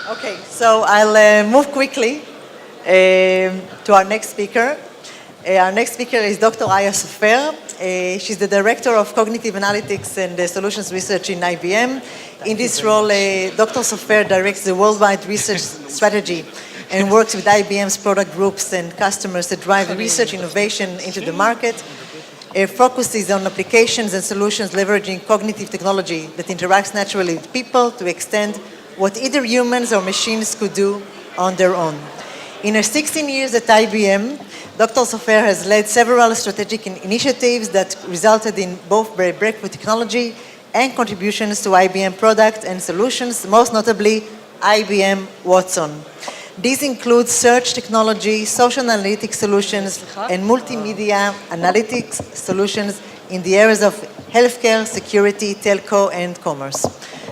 Okay, so I'll move quickly to our next speaker. Our next speaker is Dr. Aya Soffer. She's the Director of Cognitive Analytics and Solutions Research in IBM. In this role, Dr. Soffer directs the worldwide research strategy and works with IBM's product groups and customers to drive research innovation into the market. Her focus is on applications and solutions leveraging cognitive technology that interacts naturally with people to extend what either humans or machines could do on their own. In her 16 years at IBM, Dr. Soffer has led several strategic initiatives that resulted in both breakthrough technology and contributions to IBM products and solutions, most notably IBM Watson. These include search technology, social analytics solutions, and multimedia analytics solutions in the areas of healthcare, security, telco, and commerce.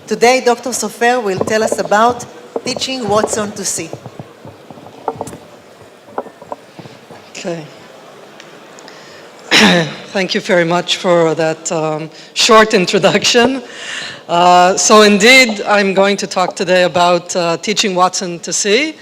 Today, Dr. Soffer will tell us about teaching Watson to see. Okay. Thank you very much for that short introduction. So indeed, I'm going to talk today about teaching Watson to see.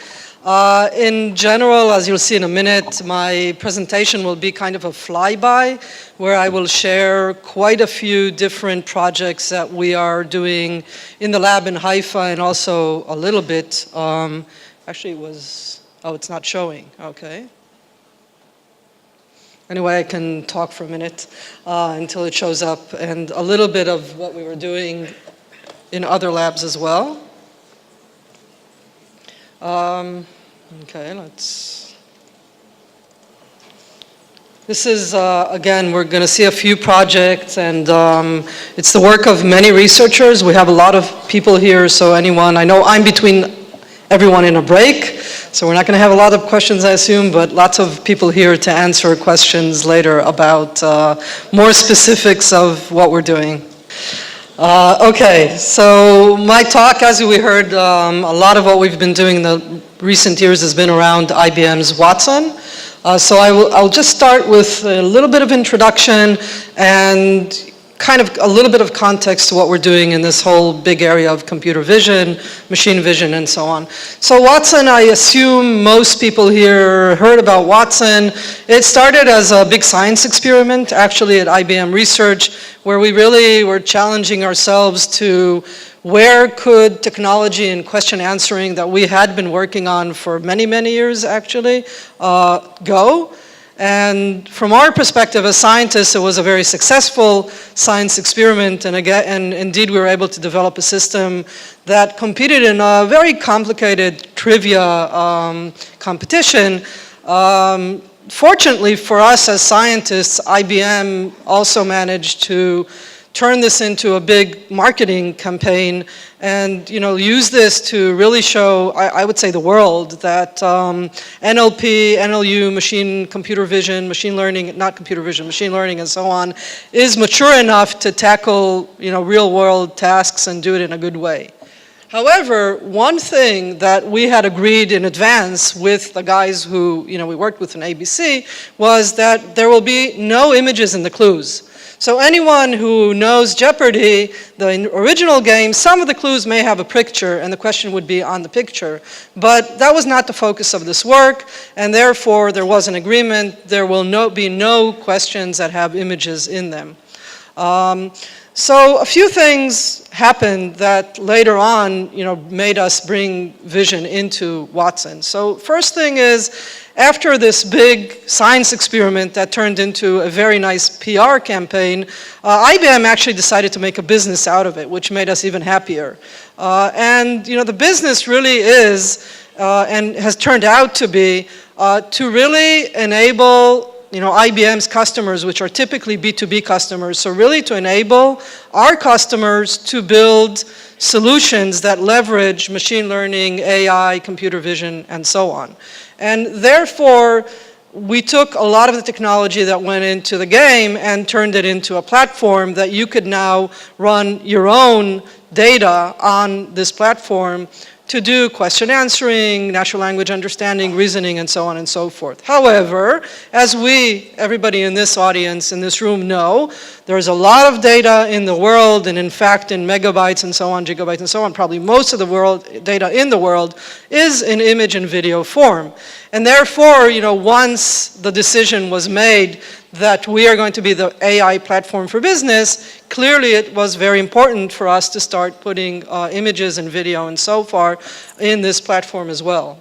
In general, as you'll see in a minute, my presentation will be kind of a flyby, where I will share quite a few different projects that we are doing in the lab in Haifa, and also a little bit, actually it was, oh, it's not showing, okay. Anyway, I can talk for a minute until it shows up, and a little bit of what we were doing in other labs as well. Okay, this is, again, we're going to see a few projects, and it's the work of many researchers. We have a lot of people here, so anyone, I know I'm between everyone in a break, so we're not going to have a lot of questions, I assume, but lots of people here to answer questions later about more specifics of what we're doing. Okay, so my talk, as we heard, a lot of what we've been doing in the recent years has been around IBM's Watson. So I'll just start with a little bit of introduction and kind of a little bit of context to what we're doing in this whole big area of computer vision, machine vision, and so on. So Watson, I assume most people here heard about Watson. It started as a big science experiment, actually at IBM Research, where we really were challenging ourselves to where could technology and question answering that we had been working on for many, many years actually go. And from our perspective as scientists, it was a very successful science experiment, and indeed we were able to develop a system that competed in a very complicated trivia competition. Fortunately for us as scientists, IBM also managed to turn this into a big marketing campaign and use this to really show, I would say, the world that NLP, NLU, computer vision, machine learning, not computer vision, machine learning and so on, is mature enough to tackle real world tasks and do it in a good way. However, one thing that we had agreed in advance with the guys who we worked with in ABC was that there will be no images in the clues. So anyone who knows Jeopardy, the original game, some of the clues may have a picture and the question would be on the picture. But that was not the focus of this work, and therefore there was an agreement. There will be no questions that have images in them. So a few things happened that later on, made us bring vision into Watson. So first thing is, after this big science experiment that turned into a very nice PR campaign, IBM actually decided to make a business out of it, which made us even happier. And the business really is, and has turned out to be, to really enable IBM's customers, which are typically B2B customers, so really to enable our customers to build solutions that leverage machine learning, AI, computer vision, and so on. And therefore, we took a lot of the technology that went into the game and turned it into a platform that you could now run your own data on this platform to do question answering, natural language understanding, reasoning, and so on and so forth. However, as everybody in this audience, in this room know, there's a lot of data in the world, and in fact in megabytes and so on, gigabytes and so on, probably most of the data in the world is in image and video form. And therefore, once the decision was made that we are going to be the AI platform for business, clearly it was very important for us to start putting images and video and so far in this platform as well.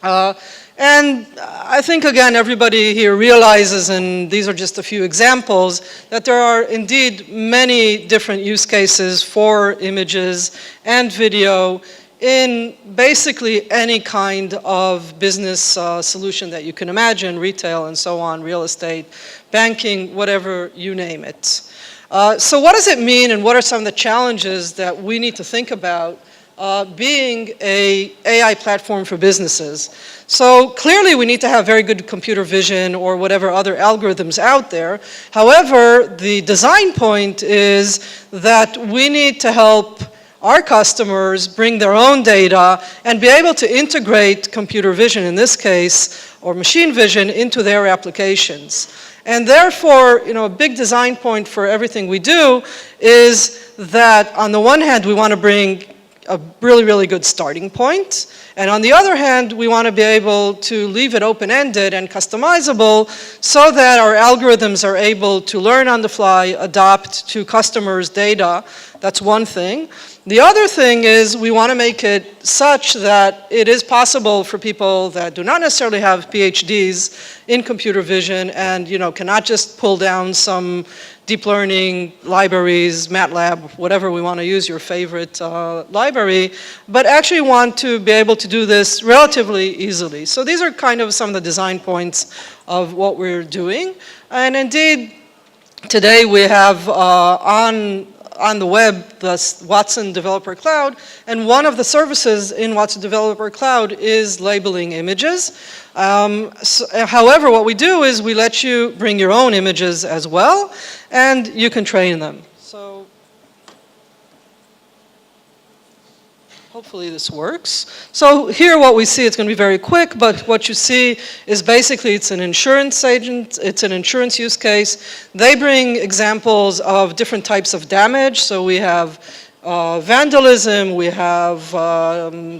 And I think, again, everybody here realizes, and these are just a few examples, that there are indeed many different use cases for images and video in basically any kind of business solution that you can imagine, retail and so on, real estate, banking, whatever you name it. So what does it mean, and what are some of the challenges that we need to think about being an AI platform for businesses? So clearly we need to have very good computer vision or whatever other algorithms out there. However, the design point is that we need to help our customers bring their own data and be able to integrate computer vision, in this case, or machine vision, into their applications. And therefore, a big design point for everything we do is that on the one hand, we want to bring a really, really good starting point. And on the other hand, we want to be able to leave it open-ended and customizable so that our algorithms are able to learn on the fly, adapt to customers' data. That's one thing. The other thing is we want to make it such that it is possible for people that do not necessarily have PhDs in computer vision and cannot just pull down some deep learning libraries, MATLAB, whatever we want to use, your favorite library, but actually want to be able to do this relatively easily. So these are kind of some of the design points of what we're doing. And indeed, today we have on the web the Watson Developer Cloud, and one of the services in Watson Developer Cloud is labeling images. However, what we do is we let you bring your own images as well, and you can train them. So hopefully this works. So here what we see, it's going to be very quick, but what you see is basically it's an insurance agent, it's an insurance use case. They bring examples of different types of damage. So we have vandalism, we have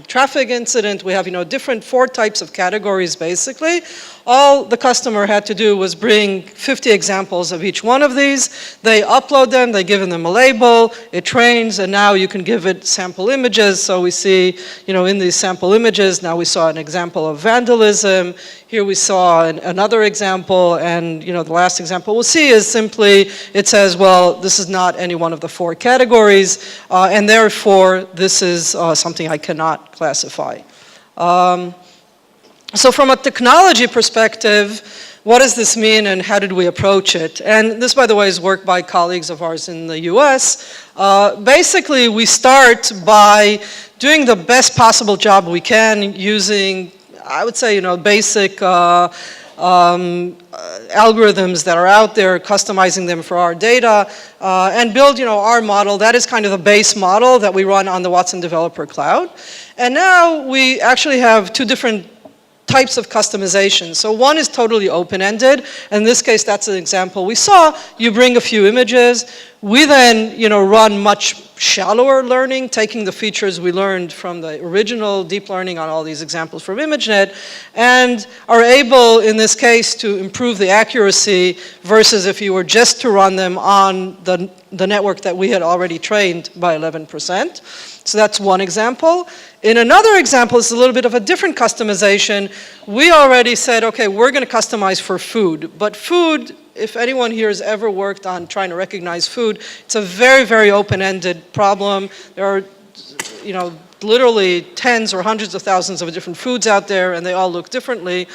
traffic incident, we have different 4 types of categories basically. All the customer had to do was bring 50 examples of each one of these. They upload them, they give them a label, it trains, and now you can give it sample images. So we see, in these sample images, now we saw an example of vandalism. Here we saw another example, and the last example we'll see is simply, it says, well, this is not any one of the 4 categories, and therefore this is something I cannot classify. So from a technology perspective, what does this mean and how did we approach it? And this, by the way, is work by colleagues of ours in the US. Basically, we start by doing the best possible job we can using, I would say, basic algorithms that are out there, customizing them for our data, and build, our model. That is kind of the base model that we run on the Watson Developer Cloud. And now we actually have 2 different types of customization. So one is totally open-ended. In this case, that's an example we saw. You bring a few images. We then, run much shallower learning, taking the features we learned from the original deep learning on all these examples from ImageNet, and are able, in this case, to improve the accuracy versus if you were just to run them on the network that we had already trained by 11%. So that's one example. In another example, it's a little bit of a different customization. We already said, okay, we're going to customize for food. But food, if anyone here has ever worked on trying to recognize food, it's a very, very open-ended problem. There are, literally tens or hundreds of thousands of different foods out there, and they all look differently.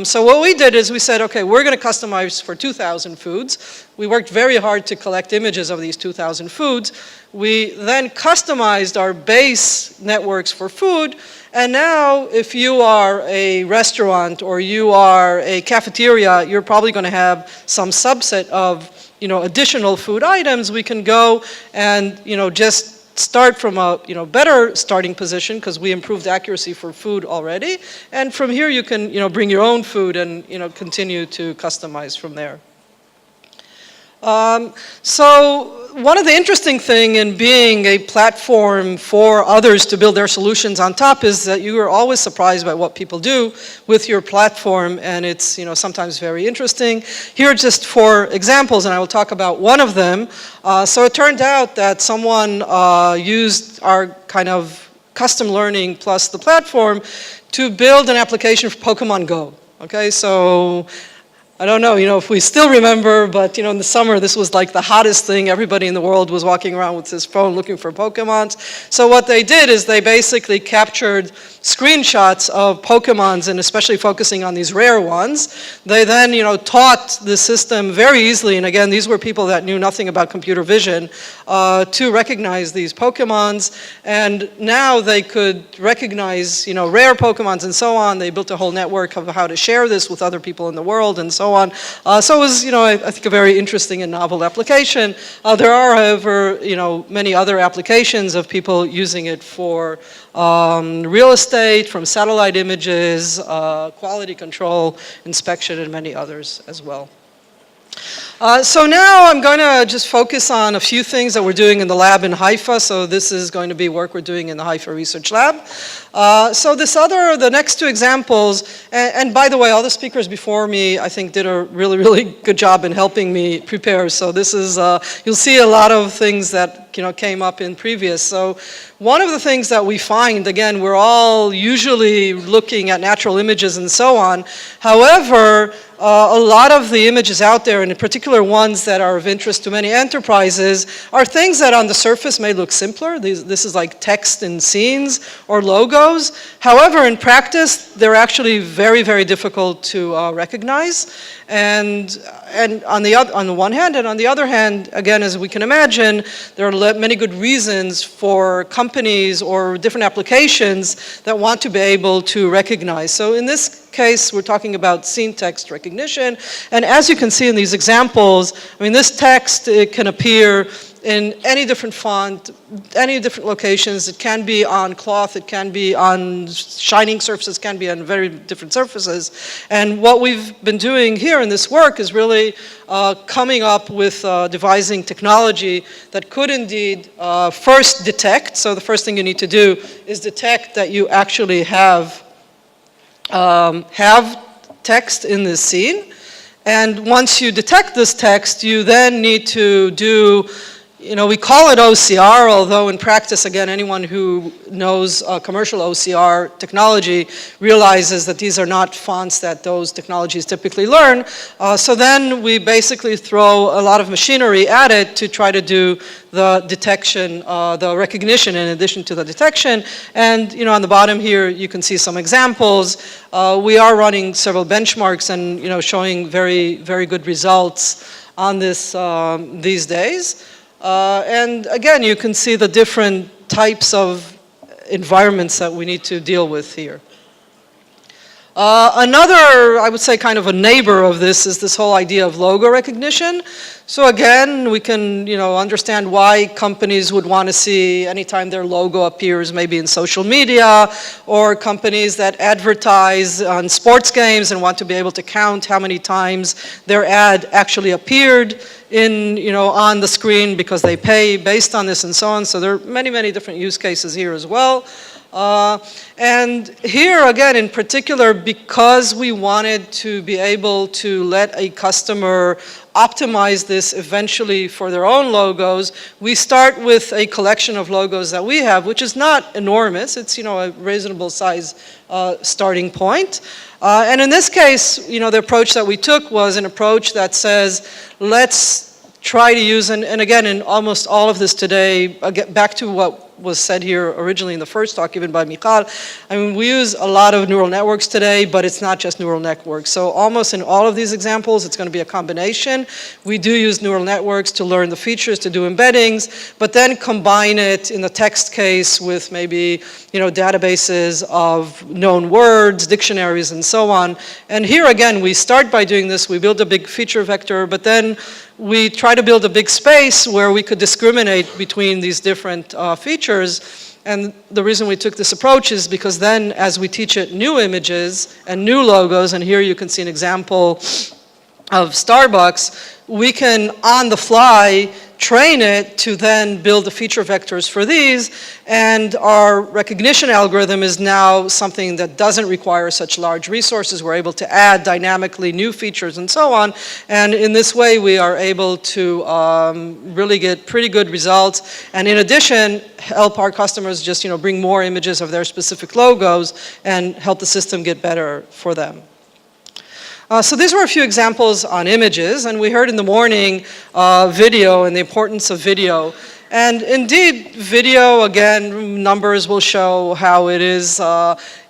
So what we did is we said, okay, we're going to customize for 2,000 foods. We worked very hard to collect images of these 2,000 foods. We then customized our base networks for food, and now if you are a restaurant or you are a cafeteria, you're probably going to have some subset of additional food items. We can go and just start from a better starting position because we improved accuracy for food already. And from here you can bring your own food and continue to customize from there. So one of the interesting things in being a platform for others to build their solutions on top is that you are always surprised by what people do with your platform, and it's sometimes very interesting. Here are just 4 examples, and I will talk about one of them. So it turned out that someone used our kind of custom learning plus the platform to build an application for Pokemon Go. Okay, so I don't know, if we still remember, but in the summer this was like the hottest thing. Everybody in the world was walking around with this phone looking for Pokemons. So what they did is they basically captured screenshots of Pokemons, and especially focusing on these rare ones. They then, taught the system very easily, and again, these were people that knew nothing about computer vision, to recognize these Pokemons, and now they could recognize, rare Pokemons and so on. They built a whole network of how to share this with other people in the world and so on. So it was, I think a very interesting and novel application. There are, however, many other applications of people using it for real estate, from satellite images, quality control, inspection, and many others as well. So now I'm going to just focus on a few things that we're doing in the lab in Haifa. So this is going to be work we're doing in the Haifa Research Lab. So the next 2 examples, and by the way, all the speakers before me, I think, did a really, really good job in helping me prepare. So this is, you'll see a lot of things that came up in previous. So one of the things that we find, again, we're all usually looking at natural images and so on. However, a lot of the images out there, and in particular ones that are of interest to many enterprises, are things that on the surface may look simpler. This is like text in scenes or logos. However, in practice, they're actually very, very difficult to recognize. And on the one hand, and on the other hand, again, as we can imagine, there are many good reasons for companies or different applications that want to be able to recognize. So in this case, we're talking about scene text recognition. And as you can see in these examples, this text, it can appear in any different font, any different locations. It can be on cloth, it can be on shining surfaces, it can be on very different surfaces. And what we've been doing here in this work is really coming up with devising technology that could indeed first detect. So the first thing you need to do is detect that you actually have text in this scene. And once you detect this text, you then need to do, we call it OCR, although in practice, again, anyone who knows commercial OCR technology realizes that these are not fonts that those technologies typically learn. So then we basically throw a lot of machinery at it to try to do the detection, the recognition in addition to the detection. And on the bottom here, you can see some examples. We are running several benchmarks and showing very, very good results on this these days. And again, you can see the different types of environments that we need to deal with here. Another, I would say, kind of a neighbor of this is this whole idea of logo recognition. So again, we can, understand why companies would want to see anytime their logo appears, maybe in social media, or companies that advertise on sports games and want to be able to count how many times their ad actually appeared on the screen because they pay based on this and so on. So there are many, many different use cases here as well. And here again, in particular, because we wanted to be able to let a customer optimize this eventually for their own logos, we start with a collection of logos that we have, which is not enormous. It's, a reasonable size starting point. And in this case, the approach that we took was an approach that says, let's try to use, and again, in almost all of this today, back to what was said here originally in the first talk given by Michal, we use a lot of neural networks today, but it's not just neural networks. So almost in all of these examples, it's going to be a combination. We do use neural networks to learn the features, to do embeddings, but then combine it in the text case with maybe, databases of known words, dictionaries, and so on. And here again, we start by doing this. We build a big feature vector, but then we try to build a big space where we could discriminate between these different features. And the reason we took this approach is because then as we teach it new images and new logos, and here you can see an example of Starbucks, we can on the fly train it to then build the feature vectors for these, and our recognition algorithm is now something that doesn't require such large resources. We're able to add dynamically new features and so on, and in this way we are able to really get pretty good results, and in addition help our customers just bring more images of their specific logos and help the system get better for them. So these were a few examples on images, and we heard in the morning video and the importance of video. And indeed, video, again, numbers will show how it is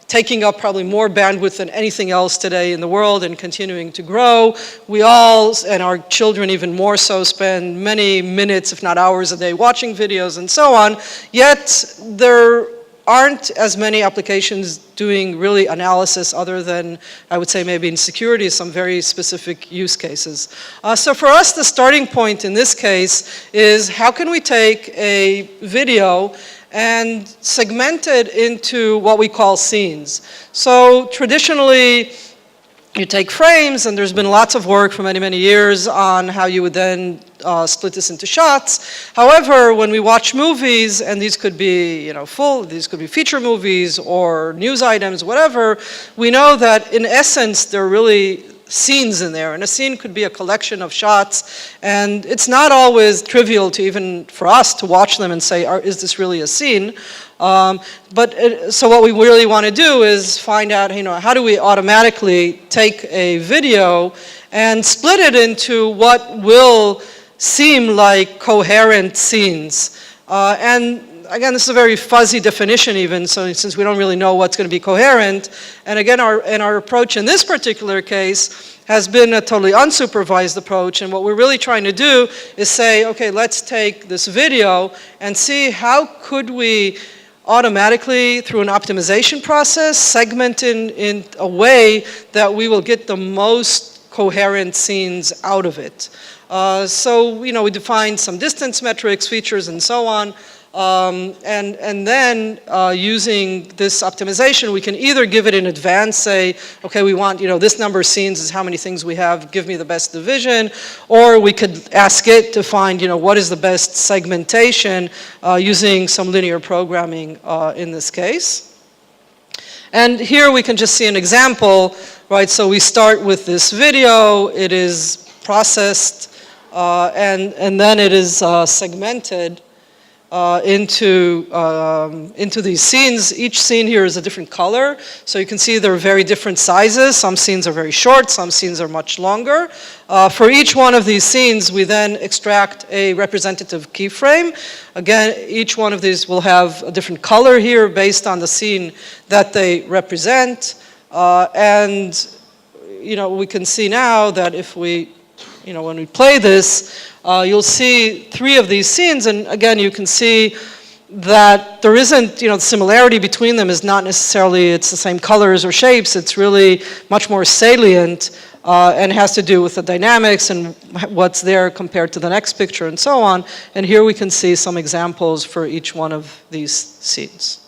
taking up probably more bandwidth than anything else today in the world and continuing to grow. We all, and our children even more so, spend many minutes, if not hours a day watching videos and so on, yet there aren't as many applications doing really analysis other than, I would say, maybe in security, some very specific use cases. So for us, the starting point in this case is how can we take a video and segment it into what we call scenes. So traditionally, you take frames, and there's been lots of work for many, many years on how you would then split this into shots. However, when we watch movies, and these could be these could be feature movies or news items, whatever, we know that in essence there are really scenes in there, and a scene could be a collection of shots, and it's not always trivial to even for us to watch them and say, is this really a scene? So what we really want to do is find out, how do we automatically take a video and split it into what will seem like coherent scenes. And again, this is a very fuzzy definition even, so since we don't really know what's going to be coherent. And again, our approach in this particular case has been a totally unsupervised approach, and what we're really trying to do is say, okay, let's take this video and see how could we automatically, through an optimization process, segment in a way that we will get the most coherent scenes out of it. So, we define some distance metrics, features, and so on. And then using this optimization, we can either give it in advance, say, okay, we want, this number of scenes is how many things we have, give me the best division, or we could ask it to find, what is the best segmentation using some linear programming in this case. And here we can just see an example, right? So we start with this video, it is processed, and then it is segmented into these scenes. Each scene here is a different color, so you can see they're very different sizes. Some scenes are very short, some scenes are much longer. For each one of these scenes, we then extract a representative keyframe. Again, each one of these will have a different color here based on the scene that they represent. And we can see now that if we when we play this, you'll see 3 of these scenes, and again, you can see that there isn't, the similarity between them is not necessarily it's the same colors or shapes. It's really much more salient and has to do with the dynamics and what's there compared to the next picture and so on. And here we can see some examples for each one of these scenes.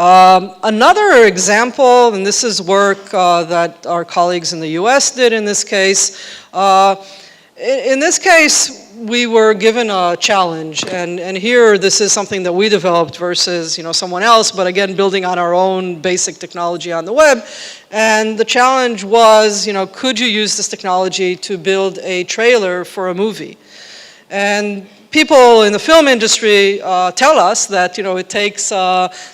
Another example, and this is work that our colleagues in the US did in this case. In this case, we were given a challenge, and here this is something that we developed versus someone else, but again building on our own basic technology on the web. And the challenge was, could you use this technology to build a trailer for a movie? And people in the film industry tell us that it takes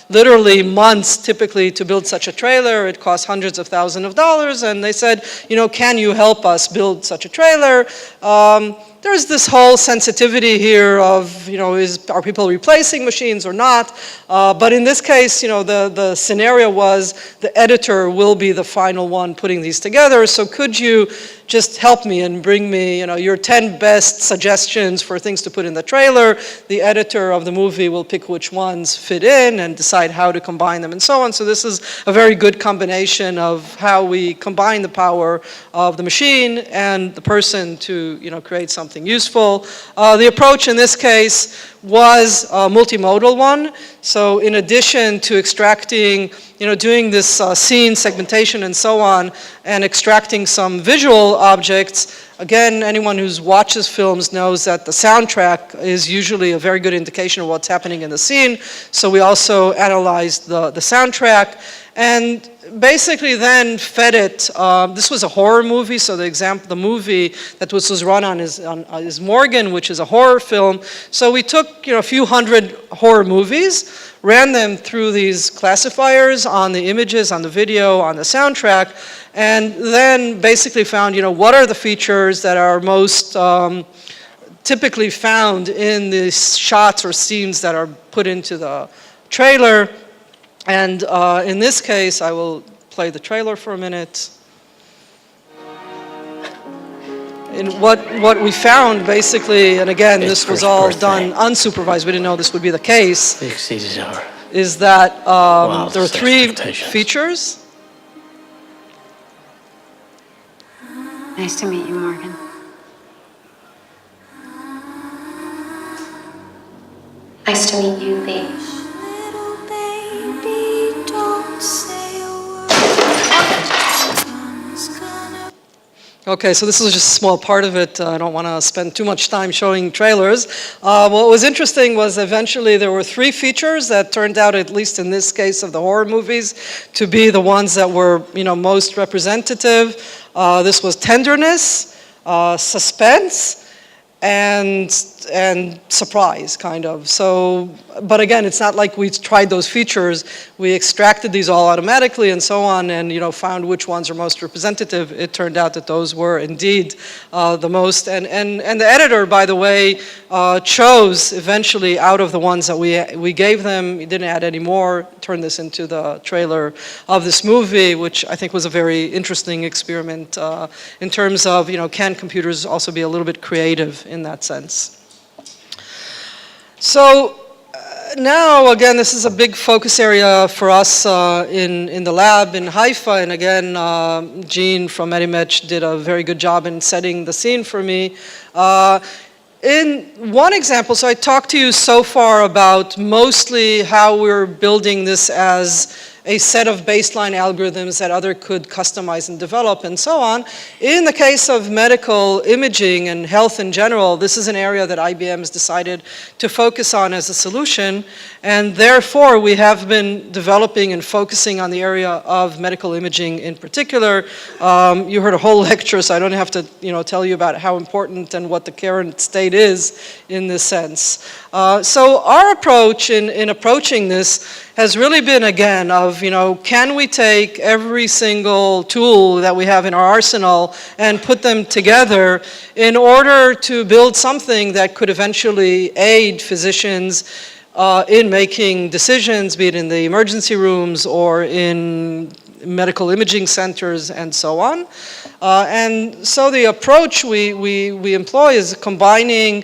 literally months typically to build such a trailer. It costs hundreds of thousands of dollars, and they said, can you help us build such a trailer? There's this whole sensitivity here of, are people replacing machines or not? But in this case, the scenario was the editor will be the final one putting these together. So could you just help me and bring me, your 10 best suggestions for things to put in the trailer. The editor of the movie will pick which ones fit in and decide how to combine them and so on. So this is a very good combination of how we combine the power of the machine and the person to, create something useful. The approach in this case was a multimodal one. So in addition to extracting, doing this scene segmentation and so on, and extracting some visual objects, again, anyone who watches films knows that the soundtrack is usually a very good indication of what's happening in the scene. So we also analyzed the soundtrack and basically then fed it. This was a horror movie, so the movie that was run on is Morgan, which is a horror film. So we took a few hundred horror movies, ran them through these classifiers on the images, on the video, on the soundtrack, and then basically found what are the features that are most typically found in the shots or scenes that are put into the trailer. And in this case, I will play the trailer for a minute. And what we found basically, and again, this was all done unsupervised, we didn't know this would be the case, is that there are 3 features. Nice to meet you, Morgan. Nice to meet you, Lee. Okay, so this is just a small part of it. I don't want to spend too much time showing trailers. What was interesting was eventually there were 3 features that turned out, at least in this case of the horror movies, to be the ones that were, most representative. This was tenderness, suspense, and surprise, kind of. So, but again, it's not like we tried those features. We extracted these all automatically and so on, and found which ones are most representative. It turned out that those were indeed the most. And the editor, by the way, chose eventually out of the ones that we gave them. He didn't add any more. Turned this into the trailer of this movie, which I think was a very interesting experiment in terms of can computers also be a little bit creative in that sense. So now, again, this is a big focus area for us in the lab in Haifa. And again, Jean from Medimatch did a very good job in setting the scene for me. In one example, so I talked to you so far about mostly how we're building this as a set of baseline algorithms that other could customize and develop and so on. In the case of medical imaging and health in general, this is an area that IBM has decided to focus on as a solution, and therefore we have been developing and focusing on the area of medical imaging in particular. You heard a whole lecture, so I don't have to tell you about how important and what the current state is in this sense. So our approach in approaching this has really been, again, of, can we take every single tool that we have in our arsenal and put them together in order to build something that could eventually aid physicians in making decisions, be it in the emergency rooms or in medical imaging centers and so on. And so the approach we employ is combining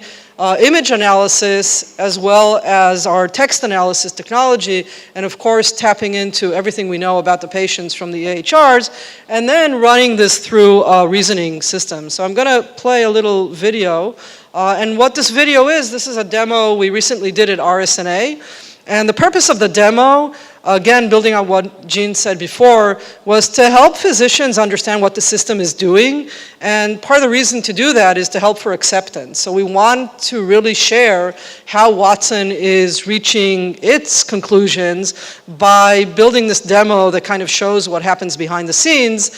image analysis as well as our text analysis technology, and of course tapping into everything we know about the patients from the EHRs, and then running this through a reasoning system. So I'm going to play a little video, and what this video is, this is a demo we recently did at RSNA, and the purpose of the demo, again, building on what Jean said before, was to help physicians understand what the system is doing. And part of the reason to do that is to help for acceptance. So we want to really share how Watson is reaching its conclusions by building this demo that kind of shows what happens behind the scenes.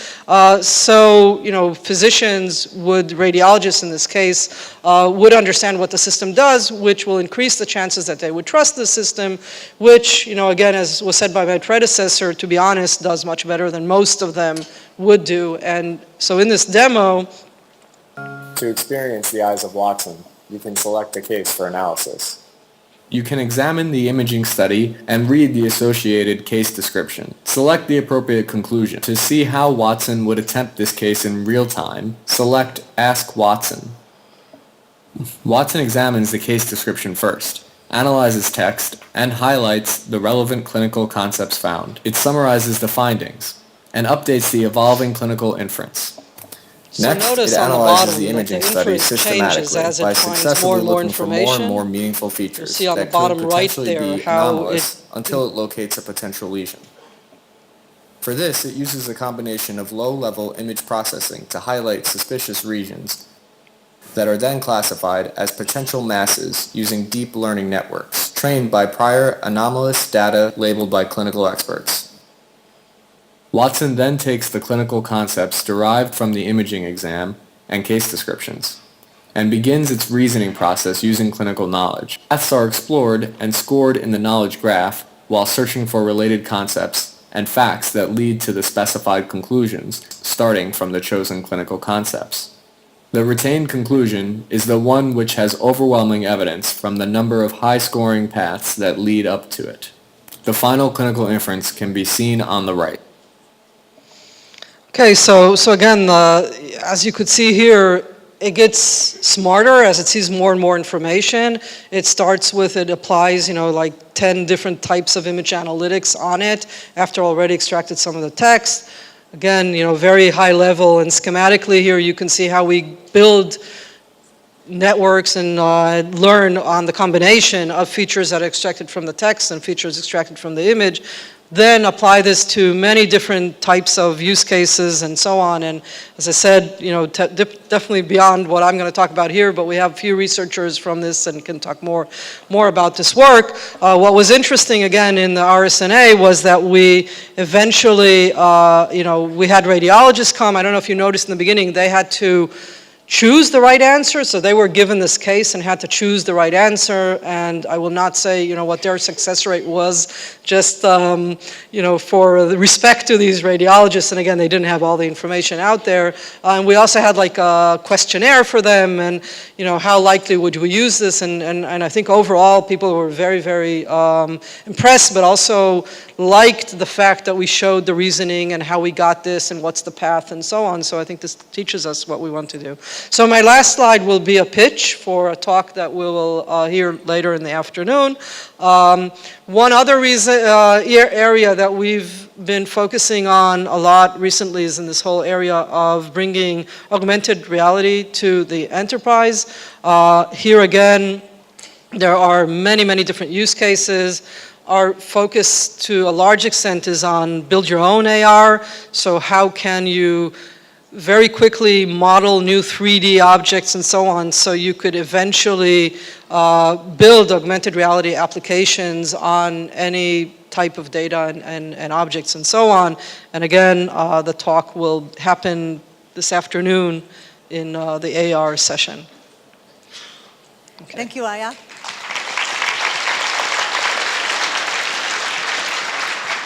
So, physicians would, radiologists in this case, would understand what the system does, which will increase the chances that they would trust the system, which, again, as was said by my predecessor, to be honest, does much better than most of them would do. And so in this demo, to experience the eyes of Watson, you can select a case for analysis. You can examine the imaging study and read the associated case description. Select the appropriate conclusion. To see how Watson would attempt this case in real time, select Ask Watson. Watson examines the case description first, analyzes text, and highlights the relevant clinical concepts found. It summarizes the findings and updates the evolving clinical inference. So Next, notice it on the analyzes bottom the that imaging the study inference changes systematically as it by finds more successively and more looking for more and information. more meaningful You'll features see on the that bottom could right potentially there be how anomalous until it locates a potential lesion. For this, it uses a combination of low-level image processing to highlight suspicious regions that are then classified as potential masses using deep learning networks trained by prior anomalous data labeled by clinical experts. Watson then takes the clinical concepts derived from the imaging exam and case descriptions and begins its reasoning process using clinical knowledge. Paths are explored and scored in the knowledge graph while searching for related concepts and facts that lead to the specified conclusions starting from the chosen clinical concepts. The retained conclusion is the one which has overwhelming evidence from the number of high-scoring paths that lead up to it. The final clinical inference can be seen on the right. Okay, so again, as you could see here, it gets smarter as it sees more and more information. It starts with, it applies, like 10 different types of image analytics on it after already extracted some of the text. Again, very high level, and schematically here you can see how we build networks and learn on the combination of features that are extracted from the text and features extracted from the image, then apply this to many different types of use cases and so on. And as I said, definitely beyond what I'm going to talk about here, but we have a few researchers from this and can talk more about this work. What was interesting again in the RSNA was that we eventually, we had radiologists come. I don't know if you noticed in the beginning, they had to choose the right answer. So they were given this case and had to choose the right answer. And I will not say, what their success rate was, just, for the respect to these radiologists. And again, they didn't have all the information out there. And we also had like a questionnaire for them and, how likely would we use this? And I think overall people were very, very impressed, but also liked the fact that we showed the reasoning and how we got this and what's the path and so on. So I think this teaches us what we want to do. So my last slide will be a pitch for a talk that we will hear later in the afternoon. One other area that we've been focusing on a lot recently is in this whole area of bringing augmented reality to the enterprise. Here again, there are many, many different use cases. Our focus to a large extent is on build your own AR. So how can you very quickly model new 3D objects and so on, so you could eventually build augmented reality applications on any type of data and objects and so on. And again, the talk will happen this afternoon in the AR session. Okay. Thank you, Aya.